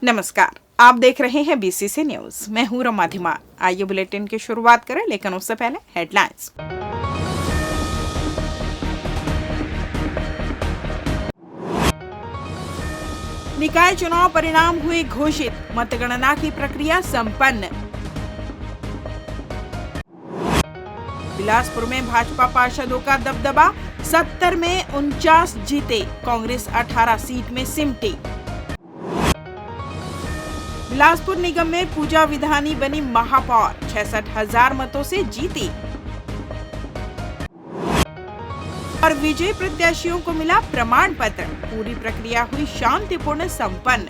नमस्कार, आप देख रहे हैं बीसीसी न्यूज। मैं हूं रमा धीमान। आइए बुलेटिन की शुरुआत करें, लेकिन उससे पहले हेडलाइंस। निकाय चुनाव परिणाम हुए घोषित, मतगणना की प्रक्रिया संपन्न। बिलासपुर में भाजपा पार्षदों का दबदबा, 70 में 49 जीते, कांग्रेस 18 सीट में सिमटी। बिलासपुर निगम में पूजा विधानी बनी महापौर, 66,000 मतों से जीती। और विजयी प्रत्याशियों को मिला प्रमाण पत्र, पूरी प्रक्रिया हुई शांतिपूर्ण संपन्न।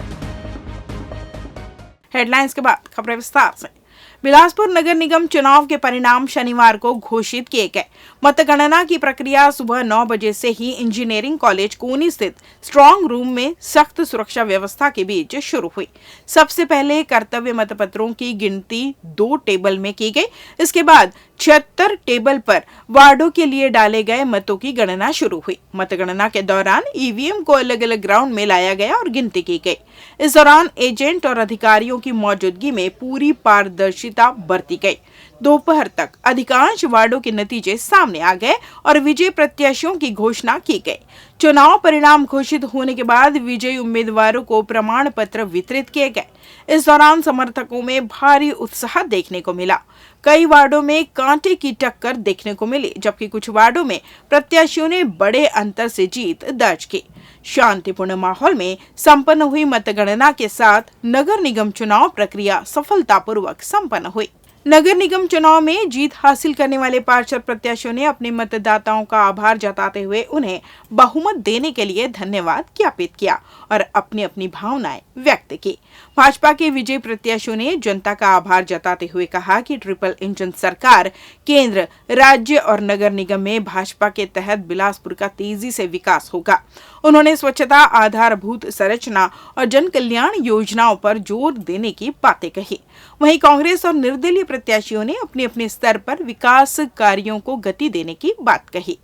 हेडलाइंस के बाद खबरें विस्तार से। बिलासपुर नगर निगम चुनाव के परिणाम शनिवार को घोषित किए गए। मतगणना की प्रक्रिया सुबह 9 बजे से ही इंजीनियरिंग कॉलेज कोनी स्थित स्ट्रांग रूम में सख्त सुरक्षा व्यवस्था के बीच शुरू हुई। सबसे पहले कर्तव्य मतपत्रों की गिनती 2 टेबल में की गई। इसके बाद 76 टेबल पर वार्डों के लिए डाले गए मतों की गणना शुरू हुई। मतगणना के दौरान ईवीएम को अलग अलग ग्राउंड में लाया गया और गिनती की गई। इस दौरान एजेंट और अधिकारियों की मौजूदगी में पूरी पारदर्शिता बरती गई। दोपहर तक अधिकांश वार्डों के नतीजे सामने आ गए और विजयी प्रत्याशियों की घोषणा की गई। चुनाव परिणाम घोषित होने के बाद विजयी उम्मीदवारों को प्रमाण पत्र वितरित किए गए। इस दौरान समर्थकों में भारी उत्साह देखने को मिला। कई वार्डों में कांटे की टक्कर देखने को मिली, जबकि कुछ वार्डों में प्रत्याशियों ने बड़े अंतर से जीत दर्ज की। शांतिपूर्ण माहौल में संपन्न हुई मतगणना के साथ नगर निगम चुनाव प्रक्रिया सफलतापूर्वक संपन्न हुई। नगर निगम चुनाव में जीत हासिल करने वाले पार्षद प्रत्याशियों ने अपने मतदाताओं का आभार जताते हुए उन्हें बहुमत देने के लिए धन्यवाद ज्ञापित किया और अपनी अपनी भावनाएं व्यक्त की। भाजपा के विजयी प्रत्याशियों ने जनता का आभार जताते हुए कहा कि ट्रिपल इंजन सरकार, केंद्र, राज्य और नगर निगम में भाजपा के तहत बिलासपुर का तेजी से विकास होगा। उन्होंने स्वच्छता, आधारभूत संरचना और जन कल्याण योजनाओं पर जोर देने की बातें कही। वहीं कांग्रेस और निर्दलीय प्रत्याशियों ने अपने अपने स्तर पर विकास कार्यों को गति देने की बात कही।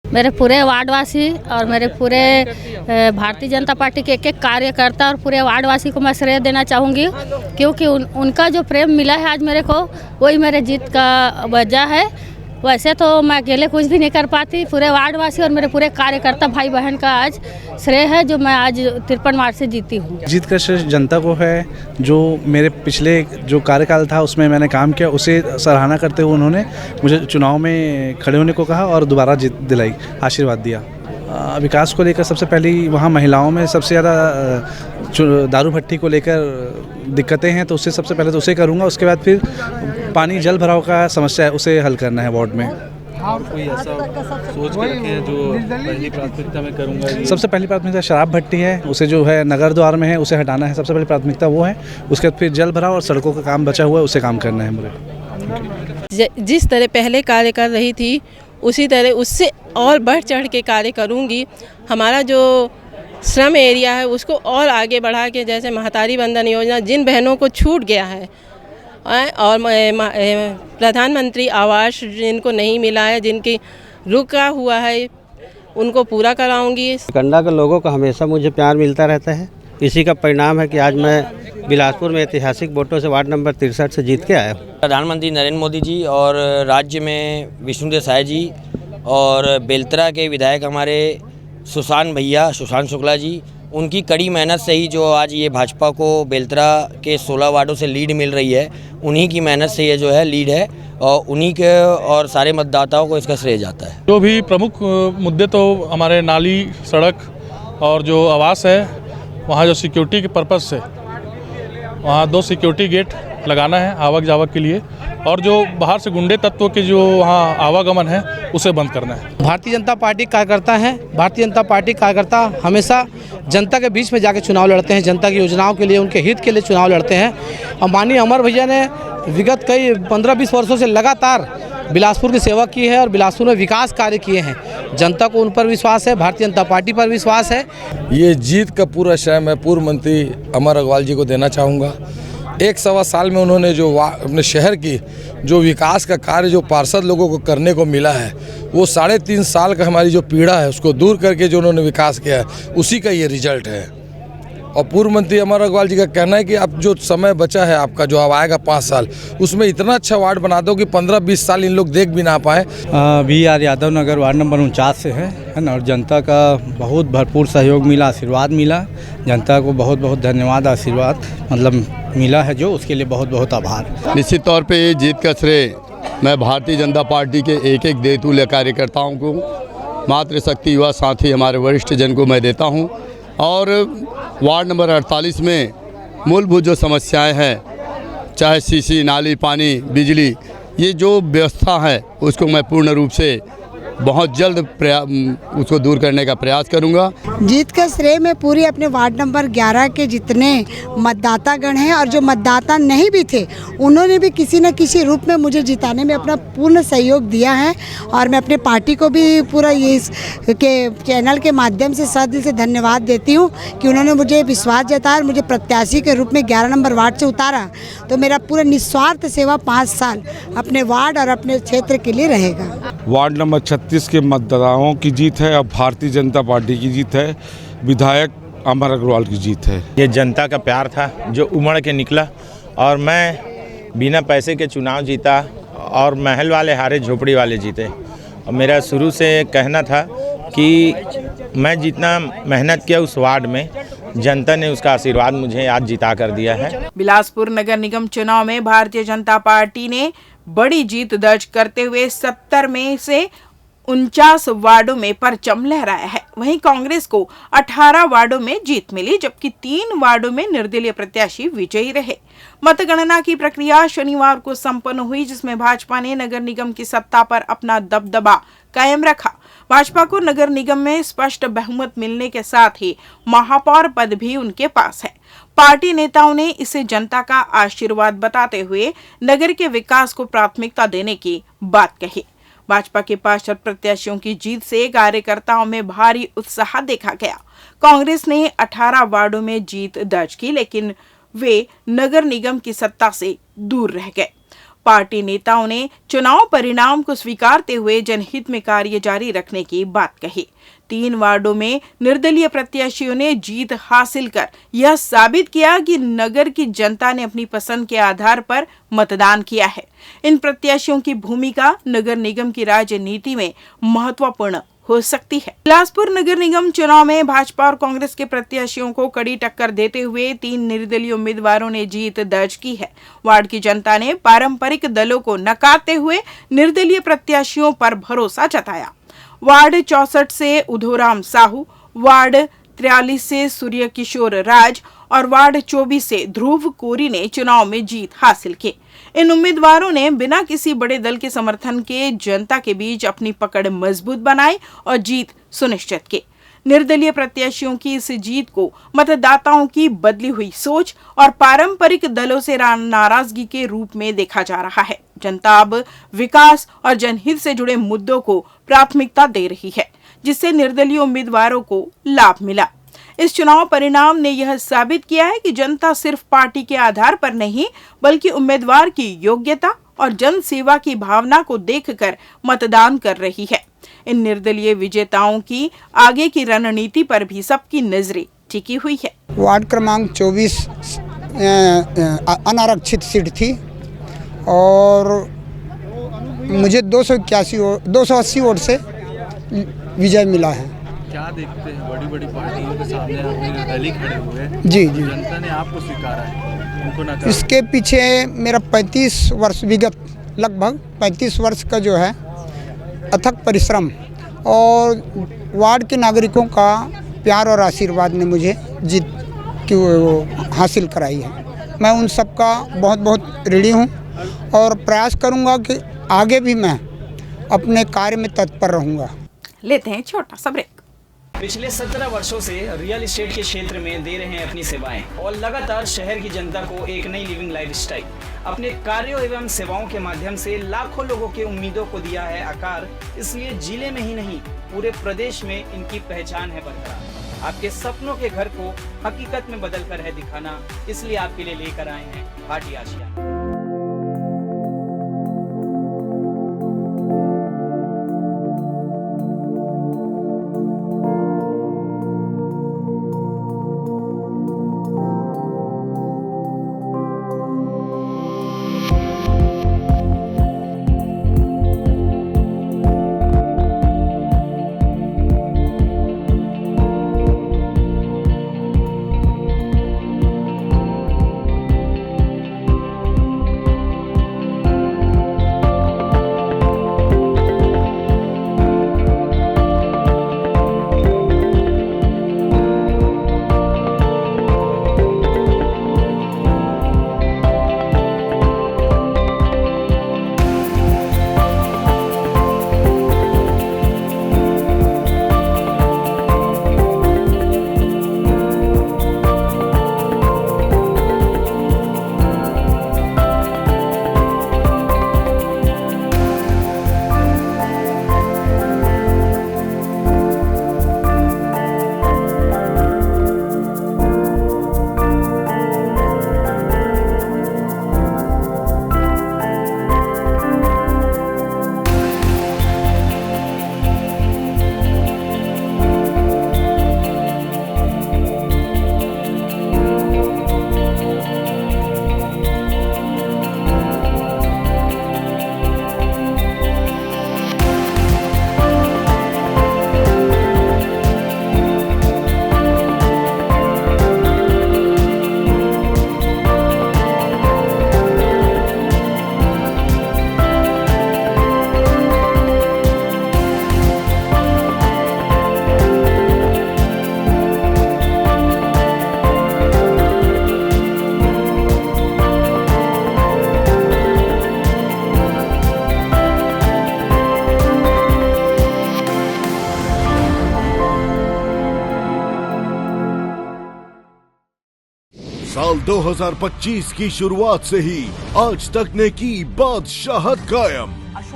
मेरे पूरे वार्डवासी और मेरे पूरे भारतीय जनता पार्टी के एक कार्यकर्ता और पूरे वार्डवासी को मैं श्रेय देना चाहूँगी, क्योंकि उनका जो प्रेम मिला है आज मेरे को, वही मेरे जीत का वजह है। वैसे तो मैं अकेले कुछ भी नहीं कर पाती। पूरे वार्डवासी और मेरे पूरे कार्यकर्ता भाई बहन का आज श्रेय है, जो मैं आज 53 वार्ड से जीती हूँ। जीत का श्रेय जनता को है। जो मेरे पिछले जो कार्यकाल था उसमें मैंने काम किया, उसे सराहना करते हुए उन्होंने मुझे चुनाव में खड़े होने को कहा और दोबारा जीत दिलाई, आशीर्वाद दिया। विकास को लेकर सबसे पहली वहाँ महिलाओं में सबसे ज़्यादा दारू भट्टी को लेकर दिक्कतें हैं, तो उससे सबसे पहले तो उसे करूँगा। उसके बाद फिर पानी जल भराव का समस्या है, उसे हल करना है वार्ड में। और कोई ऐसा सोच के रखे हैं जो पहली प्राथमिकता में करूँगा? सबसे पहली प्राथमिकता शराब भट्टी है, उसे जो है नगर द्वार में है उसे हटाना है। सबसे पहली प्राथमिकता वो है। उसके बाद फिर जल भराव और सड़कों का काम बचा हुआ है, उसे काम करना है मुझे। जिस तरह पहले कार्य कर रही थी उसी तरह उससे और बढ़ चढ़ के कार्य करूँगी। हमारा जो श्रम एरिया है उसको और आगे बढ़ा के, जैसे महतारी बंधन योजना जिन बहनों को छूट गया है और प्रधानमंत्री आवास जिनको नहीं मिला है, जिनकी रुका हुआ है, उनको पूरा कराऊंगी। कंडा के लोगों का हमेशा मुझे प्यार मिलता रहता है। इसी का परिणाम है कि आज मैं बिलासपुर में ऐतिहासिक वोटों से वार्ड नंबर 63 से जीत के आया हूँ। प्रधानमंत्री नरेंद्र मोदी जी और राज्य में विष्णुदेव साय जी और बेलतरा के विधायक हमारे सुशांत शुक्ला जी, उनकी कड़ी मेहनत से ही जो आज ये भाजपा को बेलतरा के 16 वार्डों से लीड मिल रही है, उन्हीं की मेहनत से ये जो है लीड है और उन्हीं के और सारे मतदाताओं को इसका श्रेय जाता है। जो भी प्रमुख मुद्दे तो हमारे नाली, सड़क और जो आवास है, वहाँ जो सिक्योरिटी के पर्पज़ से वहाँ 2 सिक्योरिटी गेट लगाना है आवक जावक के लिए, और जो बाहर से गुंडे तत्वों के जो वहाँ आवागमन है उसे बंद करना है। भारतीय जनता पार्टी कार्यकर्ता हैं। भारतीय जनता पार्टी कार्यकर्ता हमेशा जनता के बीच में जाके चुनाव लड़ते हैं, जनता की योजनाओं के लिए, उनके हित के लिए चुनाव लड़ते हैं। और माननीय अमर भैया ने विगत कई 15-20 वर्षों से लगातार बिलासपुर की सेवा की है और बिलासपुर में विकास कार्य किए हैं। जनता को उन पर विश्वास है, भारतीय जनता पार्टी पर विश्वास है। ये जीत का पूरा श्रेय मैं पूर्व मंत्री अमर अग्रवाल जी को देना चाहूँगा। 1-1.25 साल में उन्होंने जो अपने शहर की जो विकास का कार्य जो पार्षद लोगों को करने को मिला है, वो 3.5 साल का हमारी जो पीड़ा है उसको दूर करके जो उन्होंने विकास किया है, उसी का ये रिजल्ट है। और पूर्व मंत्री अमर अग्रवाल जी का कहना है कि अब जो समय बचा है आपका, जो अब आएगा 5 साल, उसमें इतना अच्छा वार्ड बना दो कि 15-20 साल इन लोग देख भी ना पाए। BR यादव नगर वार्ड नंबर 49 से है ना, और जनता का बहुत भरपूर सहयोग मिला, आशीर्वाद मिला। जनता को बहुत बहुत धन्यवाद, आशीर्वाद मतलब मिला है जो, उसके लिए बहुत बहुत आभार। निश्चित तौर पे ये जीत का श्रेय मैं भारतीय जनता पार्टी के एक एक देतुल्य कार्यकर्ताओं को, मातृशक्ति युवा साथी हमारे वरिष्ठ जन को मैं देता हूं। और वार्ड नंबर 48 में मूलभूत जो समस्याएं हैं, चाहे सीसी, नाली, पानी, बिजली, ये जो व्यवस्था है उसको मैं पूर्ण रूप से बहुत जल्द उसको दूर करने का प्रयास करूंगा। जीत का श्रेय मैं पूरी अपने वार्ड नंबर 11 के जितने मतदातागण हैं और जो मतदाता नहीं भी थे, उन्होंने भी किसी न किसी रूप में मुझे जिताने में अपना पूर्ण सहयोग दिया है। और मैं अपने पार्टी को भी पूरा ये के चैनल के माध्यम से सहदिल से धन्यवाद देती हूँ कि उन्होंने मुझे विश्वास जताया और मुझे प्रत्याशी के रूप में 11 नंबर वार्ड से उतारा। तो मेरा पूरा निस्वार्थ सेवा 5 साल अपने वार्ड और अपने क्षेत्र के लिए रहेगा। वार्ड नंबर 36 के मतदाताओं की जीत है और भारतीय जनता पार्टी की जीत है, विधायक अमर अग्रवाल की जीत है। ये जनता का प्यार था जो उमड़ के निकला और मैं बिना पैसे के चुनाव जीता और महल वाले हारे, झोपड़ी वाले जीते। और मेरा शुरू से कहना था कि मैं जितना मेहनत किया उस वार्ड में, जनता ने उसका आशीर्वाद मुझे आज जिता कर दिया है। बिलासपुर नगर निगम चुनाव में भारतीय जनता पार्टी ने बड़ी जीत दर्ज करते हुए 70 में से 49 वार्डों में परचम लहराया है। वहीं कांग्रेस को 18 वार्डों में जीत मिली, जबकि 3 वार्डों में निर्दलीय प्रत्याशी विजयी रहे। मतगणना की प्रक्रिया शनिवार को संपन्न हुई, जिसमें भाजपा ने नगर निगम की सत्ता पर अपना दबदबा कायम रखा। भाजपा को नगर निगम में स्पष्ट बहुमत मिलने के साथ ही महापौर पद भी उनके पास है। पार्टी नेताओं ने इसे जनता का आशीर्वाद बताते हुए नगर के विकास को प्राथमिकता देने की बात कही। भाजपा के पार्षद प्रत्याशियों की जीत से कार्यकर्ताओं में भारी उत्साह देखा गया। कांग्रेस ने 18 वार्डों में जीत दर्ज की, लेकिन वे नगर निगम की सत्ता से दूर रह गए। पार्टी नेताओं ने चुनाव परिणाम को स्वीकारते हुए जनहित में कार्य जारी रखने की बात कही। 3 वार्डों में निर्दलीय प्रत्याशियों ने जीत हासिल कर यह साबित किया कि नगर की जनता ने अपनी पसंद के आधार पर मतदान किया है। इन प्रत्याशियों की भूमिका नगर निगम की राजनीति में महत्वपूर्ण हो सकती है। बिलासपुर नगर निगम चुनाव में भाजपा और कांग्रेस के प्रत्याशियों को कड़ी टक्कर देते हुए 3 निर्दलीय उम्मीदवारों ने जीत दर्ज की है। वार्ड की जनता ने पारंपरिक दलों को नकारते हुए निर्दलीय प्रत्याशियों पर भरोसा जताया। वार्ड 64 से उधोराम साहू, वार्ड 43 से सूर्य किशोर राज और वार्ड 24 से ध्रुव कोरी ने चुनाव में जीत हासिल की। इन उम्मीदवारों ने बिना किसी बड़े दल के समर्थन के जनता के बीच अपनी पकड़ मजबूत बनाई और जीत सुनिश्चित की। निर्दलीय प्रत्याशियों की इस जीत को मतदाताओं की बदली हुई सोच और पारंपरिक दलों से नाराजगी के रूप में देखा जा रहा है। जनता अब विकास और जनहित से जुड़े मुद्दों को प्राथमिकता दे रही है, जिससे निर्दलीय उम्मीदवारों को लाभ मिला। इस चुनाव परिणाम ने यह साबित किया है कि जनता सिर्फ पार्टी के आधार पर नहीं, बल्कि उम्मीदवार की योग्यता और जन सेवा की भावना को देखकर मतदान कर रही है। इन निर्दलीय विजेताओं की आगे की रणनीति पर भी सबकी नजरें टिकी हुई है। वार्ड क्रमांक 24 अनारक्षित सीट थी और मुझे 280 वोट से विजय मिला है। क्या देखते हैं, बड़ी बड़ी पार्टियों के सामने आप निर्दलीय खड़े हुए हैं, जी, जनता ने आपको स्वीकारा है, उनको नकारा। इसके पीछे मेरा 35 वर्ष विगत लगभग 35 वर्ष का जो है अथक परिश्रम और वार्ड के नागरिकों का प्यार और आशीर्वाद ने मुझे जीत की हासिल कराई है। मैं उन सब का बहुत बहुत ऋणी हूँ और प्रयास करूँगा कि आगे भी मैं अपने कार्य में तत्पर रहूँगा। लेते हैं छोटा सा ब्रेक। पिछले 17 वर्षों से रियल एस्टेट के क्षेत्र में दे रहे हैं अपनी सेवाएं और लगातार शहर की जनता को एक नई लिविंग लाइफस्टाइल। अपने कार्यों एवं सेवाओं के माध्यम से लाखों लोगों की उम्मीदों को दिया है आकार। इसलिए जिले में ही नहीं, पूरे प्रदेश में इनकी पहचान है बरकरार। आपके सपनों के घर को हकीकत में बदल कर है दिखाना, इसलिए आपके लिए लेकर आए हैं भाटी आशिया। साल 2025 की शुरुआत से ही आज तक ने की बादशाहत कायम।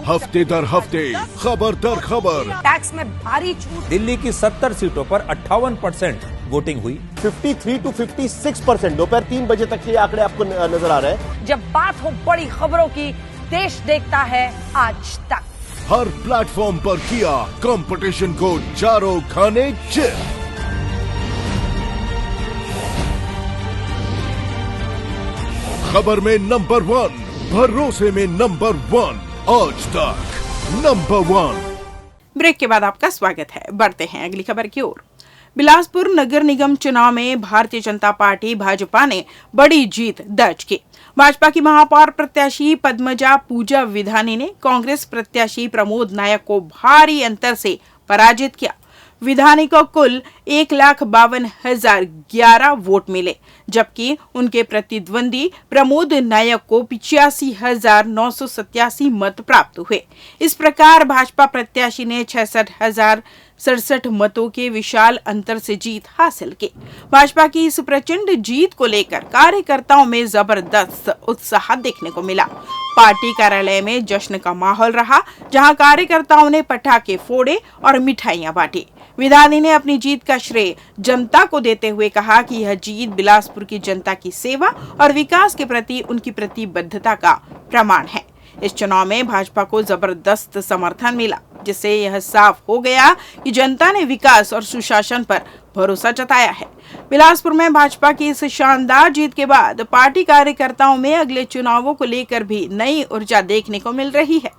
हफ्ते दर हफ्ते, खबर दर खबर। टैक्स में भारी छूट। दिल्ली की 70 सीटों पर 58% वोटिंग हुई। 53 to 56%। दोपहर 3 बजे तक ये आंकड़े आपको नजर आ रहे हैं। जब बात हो बड़ी खबरों की, देश देखता है आज तक। हर प्लेटफॉर्म पर किया कंपटीशन को चारों खाने चित। खबर में नंबर 1, भरोसे में नंबर 1, आज तक नंबर 1। ब्रेक के बाद आपका स्वागत है। बढ़ते हैं अगली खबर की ओर। बिलासपुर नगर निगम चुनाव में भारतीय जनता पार्टी भाजपा ने बड़ी जीत दर्ज की। भाजपा की महापौर प्रत्याशी पद्मजा पूजा विधानी ने कांग्रेस प्रत्याशी प्रमोद नायक को भारी अंतर से पराजित किया। विधानी को कुल 1,52,011 वोट मिले, जबकि उनके प्रतिद्वंदी प्रमोद नायक को 85,987 मत प्राप्त हुए। इस प्रकार भाजपा प्रत्याशी ने 66,067 मतों के विशाल अंतर से जीत हासिल की। भाजपा की इस प्रचंड जीत को लेकर कार्यकर्ताओं में जबरदस्त उत्साह देखने को मिला। पार्टी कार्यालय में जश्न का माहौल रहा, जहां कार्यकर्ताओं ने पटाखे फोड़े और मिठाइयां बांटी। विधानी ने अपनी जीत का श्रेय जनता को देते हुए कहा कि यह जीत बिलासपुर की जनता की सेवा और विकास के प्रति उनकी प्रतिबद्धता का प्रमाण है। इस चुनाव में भाजपा को जबरदस्त समर्थन मिला, जिससे यह साफ हो गया कि जनता ने विकास और सुशासन पर भरोसा जताया है। बिलासपुर में भाजपा की इस शानदार जीत के बाद पार्टी कार्यकर्ताओं में अगले चुनावों को लेकर भी नई ऊर्जा देखने को मिल रही है।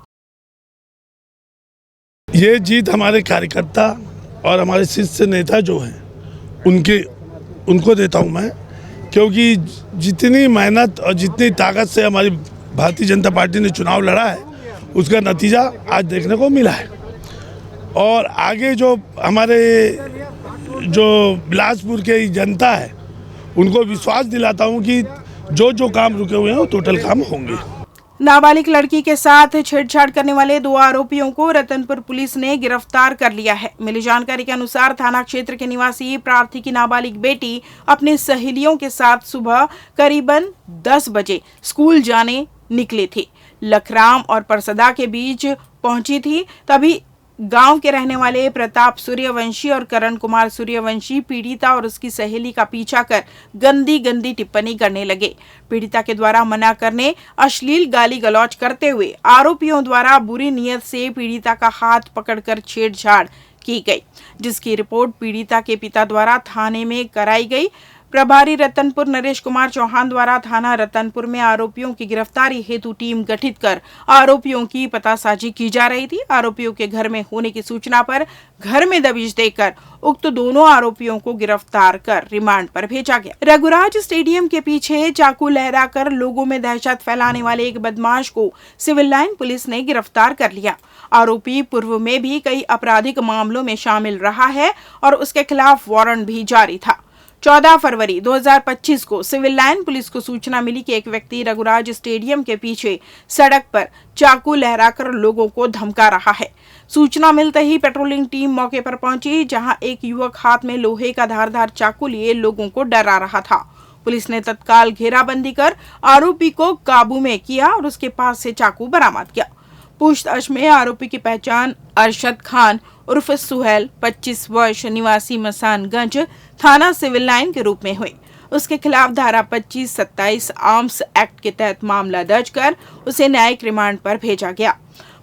ये जीत हमारे कार्यकर्ता और हमारे शीर्ष नेता जो हैं उनको देता हूं मैं, क्योंकि जितनी मेहनत और जितनी ताकत से हमारी भारतीय जनता पार्टी ने चुनाव लड़ा है, उसका नतीजा आज देखने को मिला है। और आगे जो हमारे बिलासपुर के जनता है, उनको विश्वास दिलाता हूं कि जो काम रुके हुए हैं वो टोटल काम होंगे। नाबालिग लड़की के साथ छेड़छाड़ करने वाले 2 आरोपियों को रतनपुर पुलिस ने गिरफ्तार कर लिया है। मिली जानकारी के अनुसार थाना क्षेत्र के निवासी प्रार्थी की नाबालिग बेटी अपनी सहेलियों के साथ सुबह करीबन 10 बजे स्कूल जाने निकली थी। लखराम और परसदा के बीच पहुंची थी, तभी गांव के रहने वाले प्रताप सूर्यवंशी और करण कुमार सूर्यवंशी पीड़िता और उसकी सहेली का पीछा कर गंदी टिप्पणी करने लगे। पीड़िता के द्वारा मना करने, अश्लील गाली गलौज करते हुए आरोपियों द्वारा बुरी नीयत से पीड़िता का हाथ पकड़कर छेड़छाड़ की गई, जिसकी रिपोर्ट पीड़िता के पिता द्वारा थाने में कराई गई। प्रभारी रतनपुर नरेश कुमार चौहान द्वारा थाना रतनपुर में आरोपियों की गिरफ्तारी हेतु टीम गठित कर आरोपियों की पतासाजी की जा रही थी। आरोपियों के घर में होने की सूचना पर घर में दबिश देकर उक्त दोनों आरोपियों को गिरफ्तार कर रिमांड पर भेजा गया। रघुराज स्टेडियम के पीछे चाकू लहराकर लोगों में दहशत फैलाने वाले एक बदमाश को सिविल लाइन पुलिस ने गिरफ्तार कर लिया। आरोपी पूर्व में भी कई आपराधिक मामलों में शामिल रहा है और उसके खिलाफ वारंट भी जारी था। 14 फरवरी 2025 को सिविल लाइन पुलिस को सूचना मिली कि एक व्यक्ति रघुराज स्टेडियम के पीछे सड़क पर चाकू लहराकर लोगों को धमका रहा है। सूचना मिलते ही पेट्रोलिंग टीम मौके पर पहुंची, जहां एक युवक हाथ में लोहे का धारदार चाकू लिए लोगों को डरा रहा था। पुलिस ने तत्काल घेराबंदी कर आरोपी को काबू में किया और उसके पास से चाकू बरामद किया। पूछताछ में आरोपी की पहचान अरशद खान उर्फ सुहेल 25 वर्ष निवासी मसानगंज थाना सिविल लाइन के रूप में हुई। उसके खिलाफ धारा 25-27 आर्म्स एक्ट के तहत मामला दर्ज कर उसे न्यायिक रिमांड पर भेजा गया।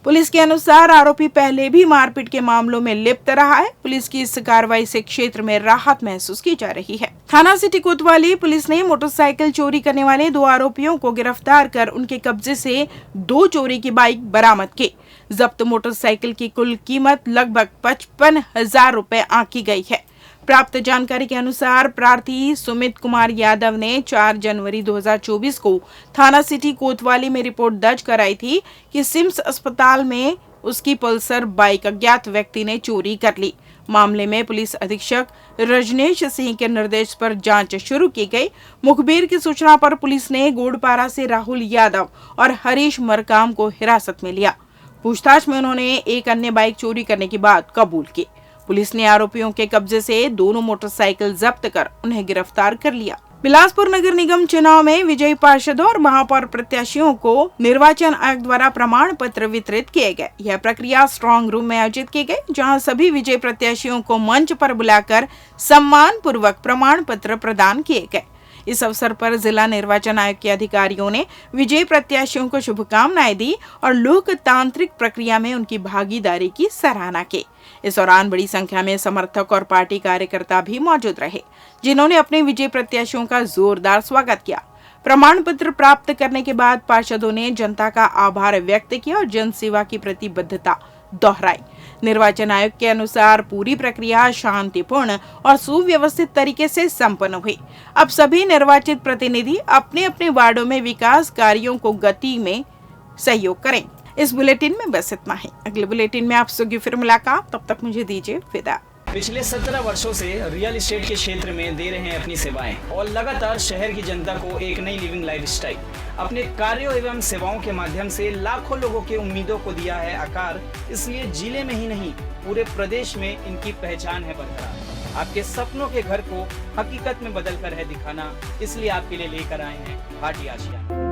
पुलिस के अनुसार आरोपी पहले भी मारपीट के मामलों में लिप्त रहा है। पुलिस की इस कार्रवाई से क्षेत्र में राहत महसूस की जा रही है। थाना सिटी कोतवाली पुलिस ने मोटरसाइकिल चोरी करने वाले 2 आरोपियों को गिरफ्तार कर उनके कब्जे से 2 चोरी की बाइक बरामद की। जब्त मोटरसाइकिल की कुल कीमत लगभग 55,000 रुपए आंकी गई है। प्राप्त जानकारी के अनुसार प्रार्थी सुमित कुमार यादव ने 4 जनवरी 2024 को थाना सिटी कोतवाली में रिपोर्ट दर्ज कराई थी कि सिम्स अस्पताल में उसकी पल्सर बाइक अज्ञात व्यक्ति ने चोरी कर ली। मामले में पुलिस अधीक्षक रजनेश सिंह के निर्देश पर जांच शुरू की गई। मुखबिर की सूचना पर पुलिस ने गोड़पारा से राहुल यादव और हरीश मरकाम को हिरासत में लिया। पूछताछ में उन्होंने एक अन्य बाइक चोरी करने की बात कबूल की। पुलिस ने आरोपियों के कब्जे से दोनों मोटरसाइकिल जब्त कर उन्हें गिरफ्तार कर लिया। बिलासपुर नगर निगम चुनाव में विजयी पार्षदों और महापौर प्रत्याशियों को निर्वाचन आयोग द्वारा प्रमाण पत्र वितरित किए गए। यह प्रक्रिया स्ट्रांग रूम में आयोजित की गई, जहां सभी विजयी प्रत्याशियों को मंच पर बुलाकर सम्मान पूर्वक प्रमाण पत्र प्रदान किए गए। इस अवसर पर जिला निर्वाचन आयोग के अधिकारियों ने विजयी प्रत्याशियों को शुभकामनाएं दी और लोकतांत्रिक प्रक्रिया में उनकी भागीदारी की सराहना की। इस दौरान बड़ी संख्या में समर्थक और पार्टी कार्यकर्ता भी मौजूद रहे, जिन्होंने अपने विजयी प्रत्याशियों का जोरदार स्वागत किया। प्रमाण पत्र प्राप्त करने के बाद पार्षदों ने जनता का आभार व्यक्त किया और जन सेवा की प्रतिबद्धता दोहराई। निर्वाचन आयोग के अनुसार पूरी प्रक्रिया शांतिपूर्ण और सुव्यवस्थित तरीके से संपन्न हुई। अब सभी निर्वाचित प्रतिनिधि अपने अपने वार्डों में विकास कार्यों को गति में सहयोग करें। इस बुलेटिन में बस इतना ही। अगले बुलेटिन में आपसे होगी फिर मुलाकात, तब तक मुझे दीजिए विदा। पिछले 17 वर्षों से रियल एस्टेट के क्षेत्र में दे रहे हैं अपनी सेवाएं और लगातार शहर की जनता को एक नई लिविंग लाइफस्टाइल। अपने कार्यों एवं सेवाओं के माध्यम से लाखों लोगों की उम्मीदों को दिया है आकार। इसलिए जिले में ही नहीं, पूरे प्रदेश में इनकी पहचान है बरकरार। आपके सपनों के घर को हकीकत में बदल कर है दिखाना, इसलिए आपके लिए लेकर आए हैं भाटी आशिया।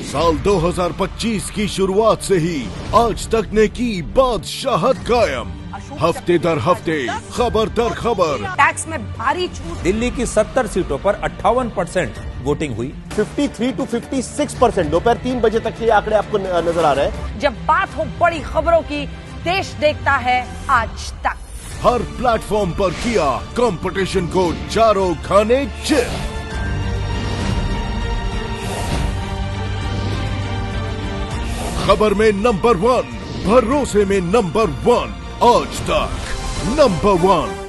साल 2025 की शुरुआत से ही आज तक ने की बादशाहत कायम। हफ्ते दर हफ्ते, खबर दर खबर। टैक्स में भारी छूट। दिल्ली की 70 सीटों पर 58% वोटिंग हुई। 53 to 56%। दोपहर 3 बजे तक ये आंकड़े आपको नजर आ रहे हैं। जब बात हो बड़ी खबरों की, देश देखता है आज तक। हर प्लेटफॉर्म पर किया कंपटीशन को चारों खाने चित। खबर में नंबर 1, भरोसे में नंबर 1, आज तक नंबर 1।